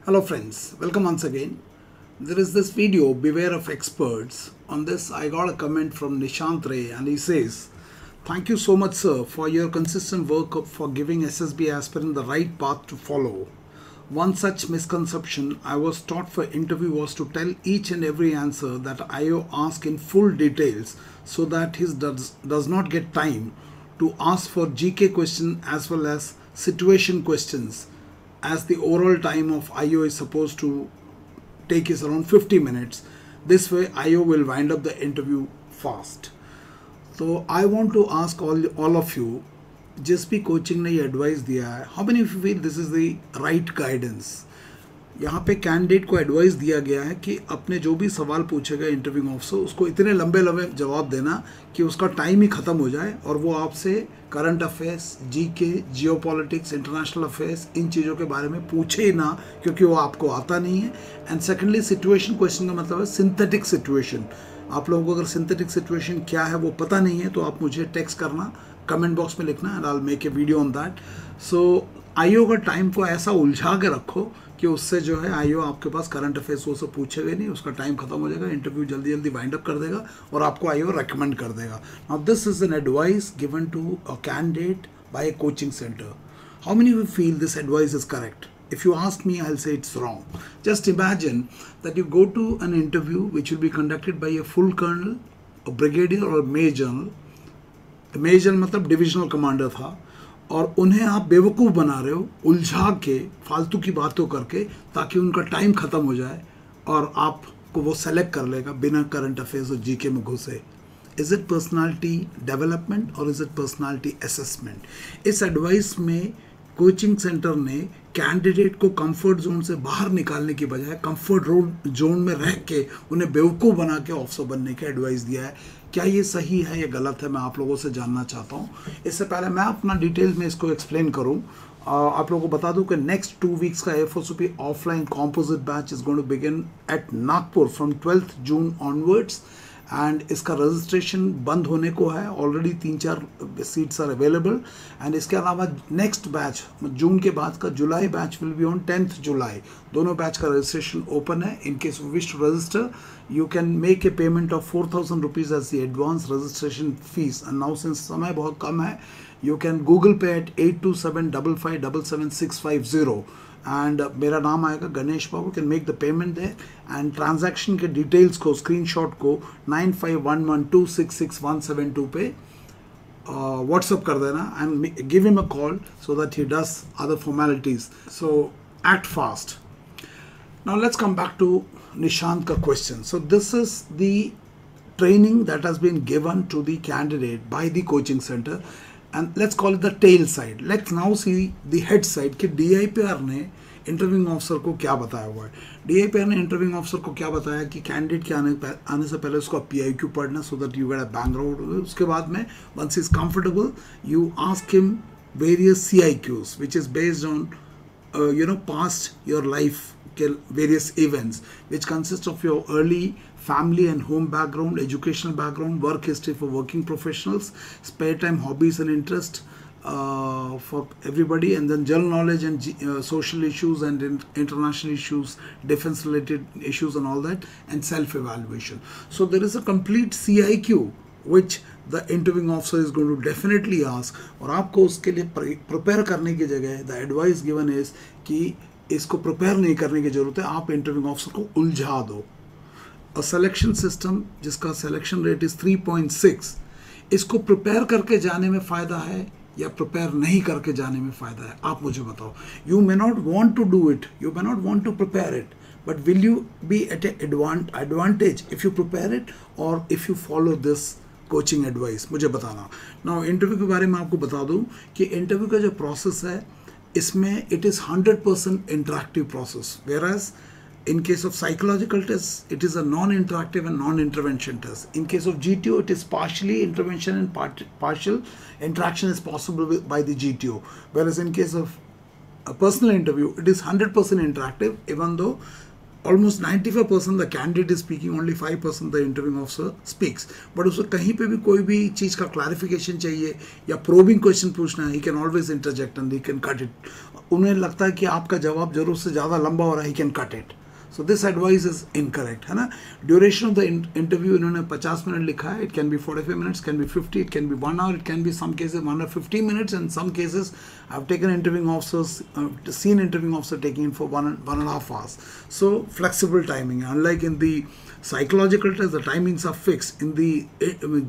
Hello friends, welcome once again. There is this video, Beware of Experts. On this I got a comment from Nishant Ray and he says, "Thank you so much sir for your consistent work for giving SSB aspirant the right path to follow. One such misconception I was taught for interview was to tell each and every answer that IO ask in full details so that he does not get time to ask for GK question as well as situation questions, as the overall time of IO is supposed to take is around 50 minutes. This way IO will wind up the interview fast." So I want to ask all of you, जिस भी coaching ने ये advice दिया है, how many of you feel this is the right guidance? यहाँ पे candidate को advice दिया गया है कि अपने जो भी सवाल पूछेगा इंटरव्यूइंग ऑफिसर उसको इतने लंबे लंबे जवाब देना कि उसका टाइम ही ख़त्म हो जाए और वो आपसे current affairs, GK, geopolitics, international affairs, इन चीज़ों के बारे में पूछे ही ना, क्योंकि वो आपको आता नहीं है। एंड सेकेंडली, सिचुएशन क्वेश्चन का मतलब है सिंथेटिक सिचुएशन। आप लोगों को अगर सिंथेटिक सिचुएशन क्या है वो पता नहीं है तो आप मुझे टेक्स्ट करना, कमेंट बॉक्स में लिखना and I will make a video on that. So IO का टाइम को ऐसा उलझा के रखो कि उससे जो है आईओ आपके पास करंट अफेयर्स वो सब पूछेगा नहीं, उसका टाइम खत्म हो जाएगा, इंटरव्यू जल्दी जल्दी वाइंड अप कर देगा और आपको आईओ रेकमेंड कर देगा। Now this is an advice given to a candidate by a coaching centre. How many you feel this advice is correct? If you ask me, I'll say it's wrong. Just imagine that you go to an interview which will be conducted by a full colonel, a brigadier or a major. Major मतलब divisional commander था, और उन्हें आप बेवकूफ़ बना रहे हो उलझा के फालतू की बातों करके ताकि उनका टाइम ख़त्म हो जाए और आपको वो सेलेक्ट कर लेगा बिना करंट अफेयर्स और जीके में घुसे। इज़ इट पर्सनालिटी डेवलपमेंट और इज़ इट पर्सनालिटी असेसमेंट? इस एडवाइस में कोचिंग सेंटर ने कैंडिडेट को कंफर्ट जोन से बाहर निकालने की बजाय कंफर्ट जोन में रह के उन्हें बेवकूफ़ बना के ऑफिसर बनने का एडवाइस दिया है। क्या ये सही है या गलत है, मैं आप लोगों से जानना चाहता हूँ। इससे पहले मैं अपना डिटेल्स में इसको एक्सप्लेन करूँ, आप लोगों को बता दूं कि नेक्स्ट 2 वीक्स का FOCP offline composite batch is going to begin at Nagpur from 12th June onwards. And इसका रजिस्ट्रेशन बंद होने को है, already 3-4 seats are available. And इसके अलावा नेक्स्ट बैच जून के बाद का जुलाई batch will be on 10th July. दोनों बैच का रजिस्ट्रेशन ओपन है। In case you wish to register, you can make a payment of 4,000 rupees as the advance registration fees. And now since समय बहुत कम है, you can Google Pay at 8275577650 and मेरा नाम आएगा Ganesh Babu. Can make the payment there and transaction के details को screenshot को 9511266172 पे व्हाट्सअप कर देना and give him a call so that he does other formalities. So act fast. Now let's come back to Nishant ka question. So this is the training that has been given to the candidate by the coaching center, and let's call it the tail side. Let's now see the head side कि DIPR ने interviewing officer को क्या बताया हुआ है। DIPR ने interviewing officer को क्या बताया कि कैंडिडेट के आने से पहले उसको PIQ पढ़ना सो that you get a background. उसके बाद में once he is comfortable, you ask him various CIQs which is based on past your life various events, which consist of your early family and home background, educational background, work history for working professionals, spare time hobbies and interest for everybody, and then general knowledge and social issues and international issues, defense related issues and all that, and self evaluation. So there is a complete CIQ which the interviewing officer is going to definitely ask, और आपको उसके लिए prepare करने की जगह the advice given is कि इसको prepare नहीं करने की जरूरत है, आप इंटरव्यूइंग ऑफिसर को उलझा दो। और सिलेक्शन सिस्टम जिसका सिलेक्शन रेट इज 3.6, इसको प्रिपेयर करके जाने में फ़ायदा है या प्रिपेयर नहीं करके जाने में फ़ायदा है? आप मुझे बताओ। You may not want to do it, you may not want to prepare it, but will you be at advantage if you prepare it और if you follow this coaching advice? मुझे बताना। नाउ इंटरव्यू के बारे में आपको बता दूँ कि इंटरव्यू का जो प्रोसेस है इसमें it is 100% interactive process, whereas in case of psychological tests it is a non-interactive and non-intervention test. In case of GTO it is partially intervention and partial interaction is possible by the GTO, whereas in case of a personal interview it is 100% interactive, even though almost 95% the candidate is speaking, only 5% the interviewing officer speaks. But उसे कहीं पे भी कोई भी चीज़ का clarification चाहिए या probing question पूछना है, he can always interject and he can cut it. उन्हें लगता है कि आपका जवाब जरूरत से ज़्यादा लंबा हो रहा है, he can cut it. So this advice is incorrect, है ना. Duration of the interview इन्होंने 50 मिनट लिखा है. It can be 45 minutes, can be 50, it can be 1 hour, it can be some cases 150 minutes, and some cases I've taken interviewing officers, seen interviewing officer taking it for 1.5 hours. So flexible timing. Unlike in the psychological test, the timings are fixed. In the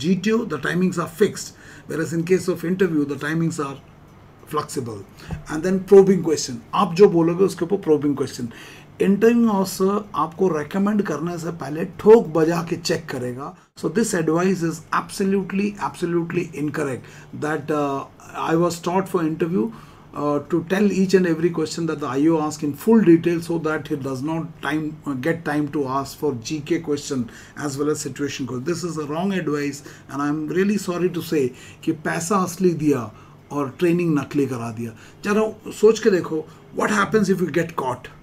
GTO, the timings are fixed. Whereas in case of interview, the timings are flexible. And then probing question. आप जो बोलोगे उसके ऊपर probing question. Interview officer आपको recommend करने से पहले ठोक बजा के चेक करेगा. So this advice is absolutely incorrect. That I was taught for interview to tell each and every question that the IO asks in full detail, so that he does not get time to ask for GK question as well as situation question. This is a wrong advice and I am really sorry to say कि पैसा असली दिया और training नकली करा दिया. जरा सोच के देखो, what happens if you get caught?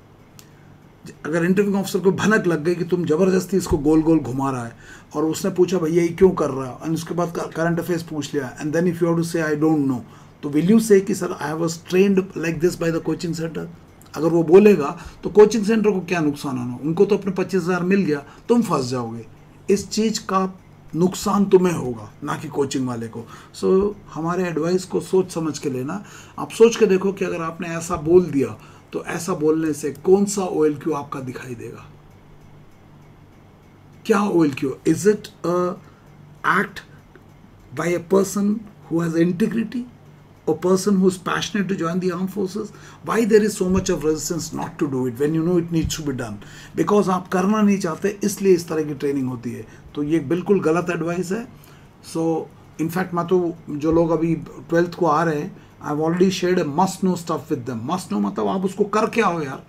अगर इंटरव्यू ऑफिसर को भनक लग गई कि तुम जबरदस्ती इसको गोल गोल घुमा रहा है और उसने पूछा भैया ये क्यों कर रहा है, और उसके बाद करंट अफेयर्स पूछ लिया, and then if you have to say I don't know, तो विल यू से कि sir I was trained like this by the coaching centre? अगर वो बोलेगा तो कोचिंग सेंटर को क्या नुकसान होना, उनको तो अपने 25,000 मिल गया, तुम फंस जाओगे. इस चीज़ का नुकसान तुम्हें होगा, ना कि कोचिंग वाले को. सो हमारे एडवाइस को सोच समझ के लेना. आप सोच के देखो कि अगर आपने ऐसा बोल दिया तो ऐसा बोलने से कौन सा OLQ आपका दिखाई देगा. क्या OLQ? Is it act by a person who has integrity, a person who is passionate to join the armed forces? Why there is so much of resistance not to do it when you know it needs to be done? Because आप करना नहीं चाहते, इसलिए इस तरह की training होती है. तो ये बिल्कुल गलत एडवाइस है. सो इनफैक्ट मैं तो जो लोग अभी 12th को आ रहे हैं, I have already shared a must know stuff with them. Must know मतलब आप उसको करके आओ यार.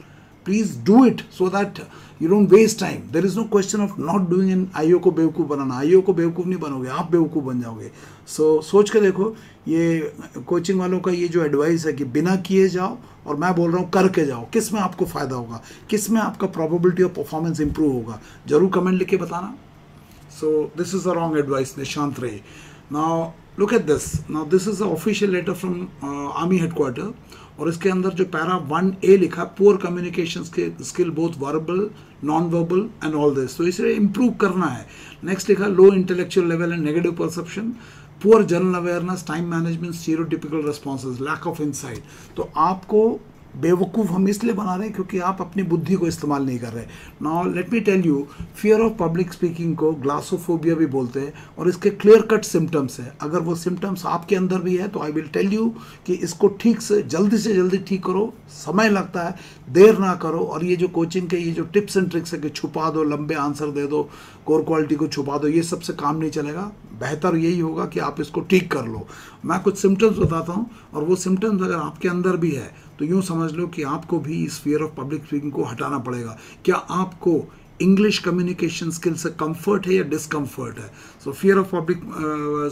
Please do it so that you don't waste time. There is no question of not doing an. IO को बेवकूफ़ बनाना, आईओ को बेवकूफ़ नहीं बनोगे, आप बेवकूफ़ बन जाओगे. सो सोच के देखो, ये कोचिंग वालों का ये जो एडवाइस है कि बिना किए जाओ, और मैं बोल रहा हूँ करके जाओ, किस में आपको फ़ायदा होगा, किस में आपका प्रोबेबिलिटी ऑफ परफॉर्मेंस इंप्रूव होगा, जरूर कमेंट लिख के बताना. So this is a wrong advice, Nishant रे. Now look at this. Now this is a official letter from army headquarter, और इसके अंदर जो पैरा 1A लिखा, poor communication skill both verbal non verbal and all this. तो इसे improve करना है. नेक्स्ट लिखा low intellectual level and negative perception, poor general awareness, time management, stereotypical responses, lack of insight. तो आपको बेवकूफ़ हम इसलिए बना रहे हैं क्योंकि आप अपनी बुद्धि को इस्तेमाल नहीं कर रहे. Now let me tell you, fear of public speaking को ग्लासोफोबिया भी बोलते हैं, और इसके क्लियर कट सिम्टम्स है. अगर वो सिम्टम्स आपके अंदर भी है तो आई विल टेल यू कि इसको ठीक से जल्दी ठीक करो. समय लगता है, देर ना करो. और ये जो कोचिंग के ये जो टिप्स एंड ट्रिक्स है कि छुपा दो, लंबे आंसर दे दो, कोर क्वालिटी को छुपा दो, ये सबसे काम नहीं चलेगा. बेहतर यही होगा कि आप इसको ठीक कर लो. मैं कुछ सिम्टम्स बताता हूँ, और वो सिम्टम्स अगर आपके अंदर भी है तो यूँ समझ लो कि आपको भी इस फियर ऑफ पब्लिक स्पीकिंग को हटाना पड़ेगा. क्या आपको इंग्लिश कम्युनिकेशन स्किल से कंफर्ट है या डिस्कम्फर्ट है? सो फियर ऑफ पब्लिक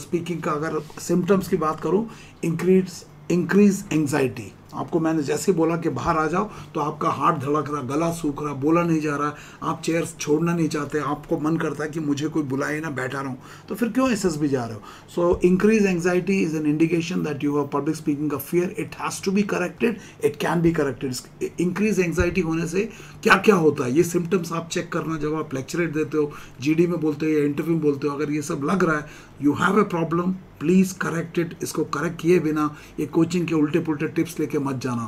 स्पीकिंग का अगर सिम्टम्स की बात करूँ, इंक्रीज एंग्जाइटी. आपको मैंने जैसे बोला कि बाहर आ जाओ तो आपका हार्ट धड़क रहा, गला सूख रहा, बोला नहीं जा रहा, आप चेयर छोड़ना नहीं चाहते, आपको मन करता है कि मुझे कोई बुलाए ना, बैठा रहूं, तो फिर क्यों SSB जा रहे हो? So increase anxiety is an indication that you have public speaking का fear. It has to be corrected, it can be corrected. Increase anxiety होने से क्या क्या होता है, ये सिम्टम्स आप चेक करना. जब आप लेक्चरेट देते हो, GD में बोलते हो या इंटरव्यू में बोलते हो, अगर ये सब लग रहा है, you have a problem, please correct it. इसको करेक्ट किए बिना ये कोचिंग के उल्टे पुल्टे टिप्स लेके मत जाना.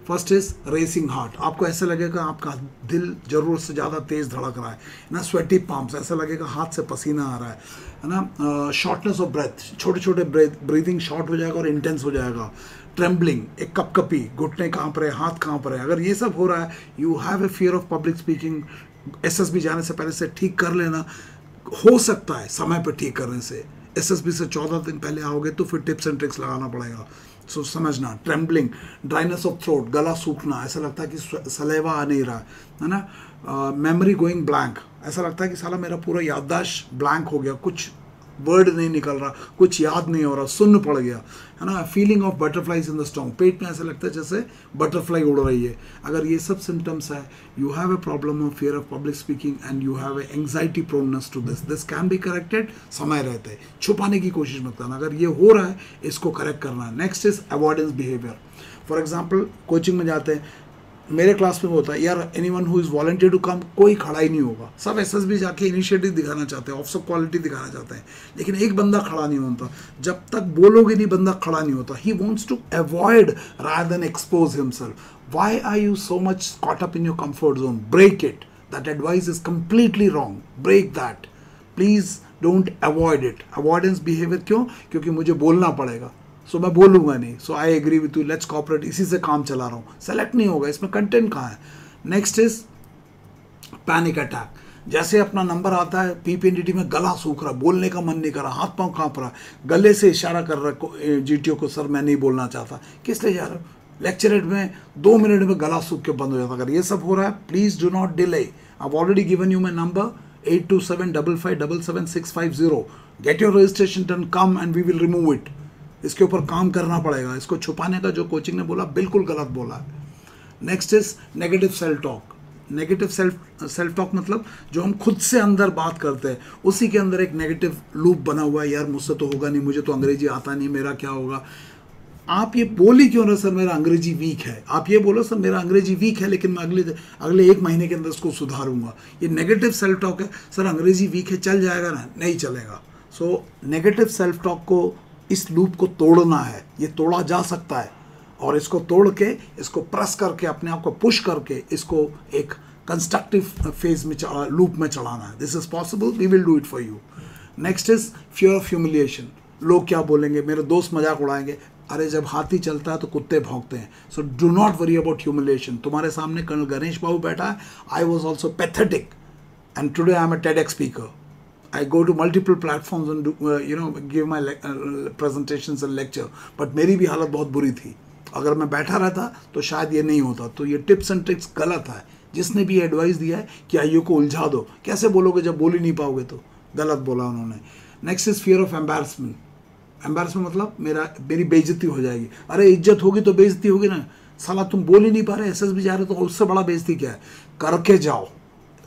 First is racing heart. आपको ऐसा लगेगा आपका दिल जरूरत से ज़्यादा तेज़ धड़क रहा है ना. स्वेटी पाम्स, ऐसा लगेगा हाथ से पसीना आ रहा है ना. शॉर्टनेस ऑफ ब्रेथ, छोटे छोटे ब्रीदिंग शॉर्ट हो जाएगा और इंटेंस हो जाएगा. ट्रेम्बलिंग, एक कपकपी, घुटने कांप रहे, हाथ कांप रहे. अगर ये सब हो रहा है, you have a fear of public speaking. SSB जाने से पहले से ठीक कर लेना. हो सकता है समय पर ठीक करने से, SSB से 14 दिन पहले आओगे तो फिर टिप्स एंड ट्रिक्स लगाना पड़ेगा. सो समझना. ट्रेम्बलिंग, ड्राइनेस ऑफ थ्रोट, गला सूखना, ऐसा लगता है कि सलेवा आ नहीं रहा है ना. मेमोरी गोइंग ब्लैंक, ऐसा लगता है कि साला मेरा पूरा याददाश्त ब्लैंक हो गया, कुछ वर्ड नहीं निकल रहा, कुछ याद नहीं हो रहा, सुन्न पड़ गया, है ना, feeling of butterflies in the stomach, पेट में ऐसा लगता है जैसे बटरफ्लाई उड़ रही है, अगर ये सब सिम्टम्स है, you have a problem of fear of public speaking and you have anxiety proneness to this can be corrected, समय रहते, छुपाने की कोशिश मत करना, अगर ये हो रहा है इसको करेक्ट करना है। Next is avoidance behaviour. For example coaching में जाते हैं, मेरे क्लास में होता है यार, anyone who is volunteer to come, कोई खड़ा ही नहीं होगा, सब एसएसबी जाके इनिशिएटिव दिखाना चाहते हैं, ऑफिसर क्वालिटी दिखाना चाहते हैं, लेकिन एक बंदा खड़ा नहीं होता, जब तक बोलोगे नहीं बंदा खड़ा नहीं होता। He wants to avoid rather than expose himself. Why are you so much caught up in your comfort zone? Break it, that advice is completely wrong, break that, please don't avoid it. Avoidance behaviour क्यों? क्योंकि मुझे बोलना पड़ेगा, so मैं बोलूँगा नहीं, so I agree with you, let's cooperate, इसी से काम चला रहा हूँ, सेलेक्ट नहीं होगा, इसमें कंटेंट कहाँ है। Next is panic attack. जैसे अपना नंबर आता है, पीपीएनडीटी में गला सूख रहा, बोलने का मन नहीं कर रहा, हाथ पांव कांप रहा, गले से इशारा कर रहा जीटीओ को, सर मैं नहीं बोलना चाहता, किस लिए जा रहे हो? लेक्चरेट में 2 मिनट में गला सूख के बंद हो जाता। अगर ये सब हो रहा है, please do not delay. I have already given you my number 8275577650। Get your registration done, come and we will remove it. इसके ऊपर काम करना पड़ेगा, इसको छुपाने का जो कोचिंग ने बोला बिल्कुल गलत बोला है। Next is negative self talk. Negative self talk मतलब जो हम खुद से अंदर बात करते हैं, उसी के अंदर एक नेगेटिव लूप बना हुआ है, यार मुझसे तो होगा नहीं, मुझे तो अंग्रेजी आता नहीं, मेरा क्या होगा। आप ये बोल ही क्यों रहे सर मेरा अंग्रेजी वीक है? आप ये बोलो सर मेरा अंग्रेजी वीक है लेकिन मैं अगले 1 महीने के अंदर इसको सुधारूंगा। ये नेगेटिव सेल्फ टॉक है। सर अंग्रेजी वीक है, चल जाएगा ना? नहीं चलेगा। सो नेगेटिव सेल्फ टॉक को, इस लूप को तोड़ना है। ये तोड़ा जा सकता है, और इसको तोड़ के, इसको प्रेस करके, अपने आप को पुश करके, इसको एक कंस्ट्रक्टिव फेज में, लूप में चढ़ाना है। This is possible, we will do it for you. Next is fear of humiliation. लोग क्या बोलेंगे, मेरे दोस्त मजाक उड़ाएंगे। अरे जब हाथी चलता है तो कुत्ते भौंकते हैं। So do not worry about humiliation. तुम्हारे सामने कर्नल गणेश बाबू बैठा है, I was also pathetic and today I am a TEDx speaker. I go to multiple platforms and give my presentations and lecture, but मेरी भी हालत बहुत बुरी थी। अगर मैं बैठा रहता तो शायद ये नहीं होता। तो ये टिप्स एंड ट्रिक्स गलत है। जिसने भी एडवाइस दिया है कि आइयो को उलझा दो, कैसे बोलोगे जब बोल ही नहीं पाओगे? तो गलत बोला उन्होंने। Next is fear of embarrassment. Embarrassment मतलब मेरी बेइज्जती हो जाएगी। अरे इज्जत होगी तो बेइज्जती होगी ना, साला तुम बोल ही नहीं पा रहे, एसएसबी जा रहे तो उससे बड़ा बेइज्जती क्या है? करके जाओ,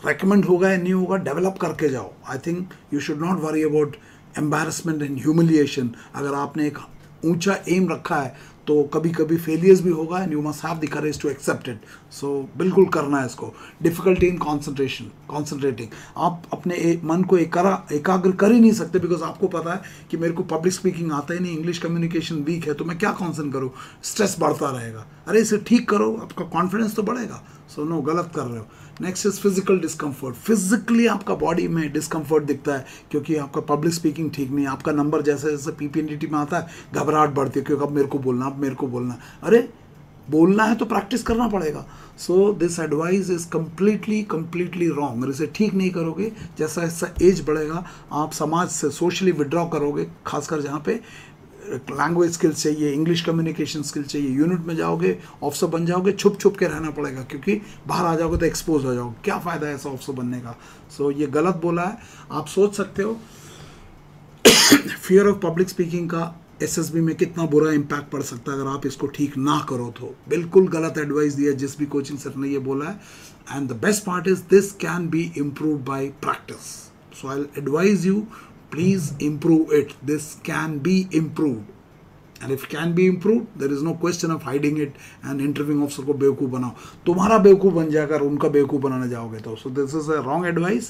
रेकमेंड होगा या नहीं होगा, डेवलप करके जाओ। I think you should not worry about embarrassment and humiliation. अगर आपने एक ऊंचा एम रखा है तो कभी कभी फेलियर्स भी होगा, and you must have the courage to accept it. So बिल्कुल करना है इसको। Difficulty in concentrating. आप अपने मन को एकाग्र कर ही नहीं सकते, बिकॉज आपको पता है कि मेरे को पब्लिक स्पीकिंग आता ही नहीं, इंग्लिश कम्युनिकेशन वीक है, तो मैं क्या कॉन्सेंट्रेट करूँ? स्ट्रेस बढ़ता रहेगा। अरे इसे ठीक करो, आपका कॉन्फिडेंस तो बढ़ेगा। सो नो, गलत कर रहे हो। Next is physical discomfort. Physically आपका बॉडी में डिस्कम्फर्ट दिखता है क्योंकि आपका पब्लिक स्पीकिंग ठीक नहीं है। आपका नंबर जैसे जैसे पीपीएनडीटी में आता है, घबराहट बढ़ती है क्योंकि अब मेरे को बोलना, अब मेरे को बोलना। अरे बोलना है तो प्रैक्टिस करना पड़ेगा। So this advice is completely wrong. अगर इसे ठीक नहीं करोगे, जैसा जैसा एज बढ़ेगा आप समाज से सोशली विड्रॉ करोगे, खासकर जहाँ पे लैंग्वेज स्किल्स चाहिए, इंग्लिश कम्युनिकेशन स्किल्स चाहिए। यूनिट में जाओगे, ऑफिसर बन जाओगे, छुप छुप के रहना पड़ेगा, क्योंकि बाहर आ जाओगे तो एक्सपोज हो जाओगे। क्या फ़ायदा है ऐसा ऑफिसर बनने का? सो ये गलत बोला है। आप सोच सकते हो फियर ऑफ पब्लिक स्पीकिंग का एसएसबी में कितना बुरा इम्पैक्ट पड़ सकता है अगर आप इसको ठीक ना करो तो। बिल्कुल गलत एडवाइस दिया जिस भी कोचिंग सर ने ये बोला है। And the best part is this can B improve bye practice. So I advise you, please improve it. This can be improved, and if it can be improved, there is no question of hiding it and interviewing officer को बेवकूफ़ बनाओ। तुम्हारा बेवकूफ़ बन जाकर उनका बेवकूफ़ बनाने जाओगे तो। so this is a wrong advice.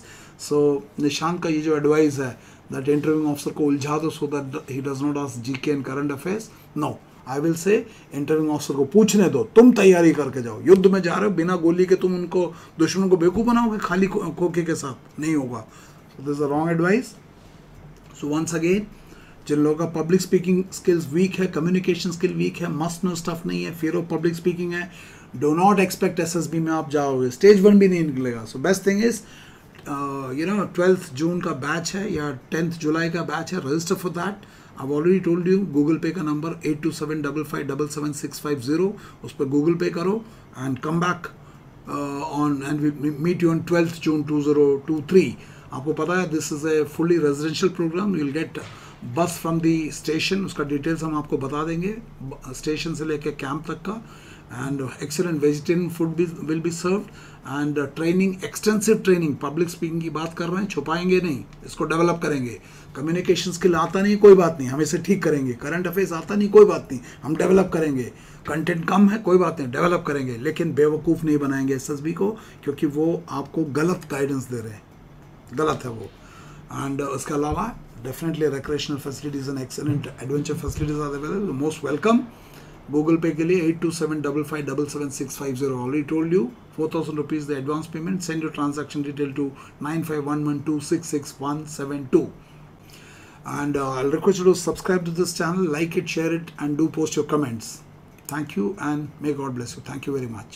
so Nishant का ये जो एडवाइस है that interviewing officer को उलझा दो so that he does not ask GK and current affairs, no, I will say interviewing officer को पूछने दो, तुम तैयारी करके जाओ। युद्ध में जा रहे हो, बिना गोली के तुम उनको दुश्मन को बेवकूफ़ बनाओगे खाली खोखे के साथ? नहीं होगा। so this is a wrong advice. So once again, जिन लोगों का पब्लिक स्पीकिंग स्किल्स वीक है, कम्युनिकेशन स्किल वीक है, मस्ट नो स्टफ नहीं है, फियर ऑफ पब्लिक स्पीकिंग है, डो नॉट एक्सपेक्ट एसएसबी में आप जाओगे, स्टेज 1 भी नहीं निकलेगा। So best thing is 12th June का बैच है या 10th जुलाई का बैच है, register for that. I already told you, Google Pay का नंबर 8275577650, उस पर गूगल पे करो and come back on and meet you on 12th June 2023। आपको पता है this is a fully residential programme. You will get bus from the station, उसका details हम आपको बता देंगे, स्टेशन से लेकर कैंप तक का. And excellent vegetarian food will be served and training, extensive training. Public speaking की बात कर रहे हैं, छुपाएंगे नहीं, इसको डेवलप करेंगे. कम्युनिकेशन स्किल आता नहीं कोई बात नहीं, हम इसे ठीक करेंगे. करंट अफेयर्स आता नहीं कोई बात नहीं, हम डेवलप करेंगे. कंटेंट कम है कोई बात नहीं, डेवलप करेंगे. लेकिन बेवकूफ़ नहीं बनाएंगे एसएसबी को, क्योंकि वो आपको गलत गाइडेंस दे रहे हैं, गलत है वो. एंड उसके अलावा definitely recreational facilities and excellent adventure facilities are available. Most welcome. Google Pay के लिए 8275577650. Already told you 4,000 rupees the advance payment. Send your transaction detail to 9511266172. And I'll request you to subscribe to this channel, like it, share it, and do post your comments. Thank you, and may God bless you. Thank you very much.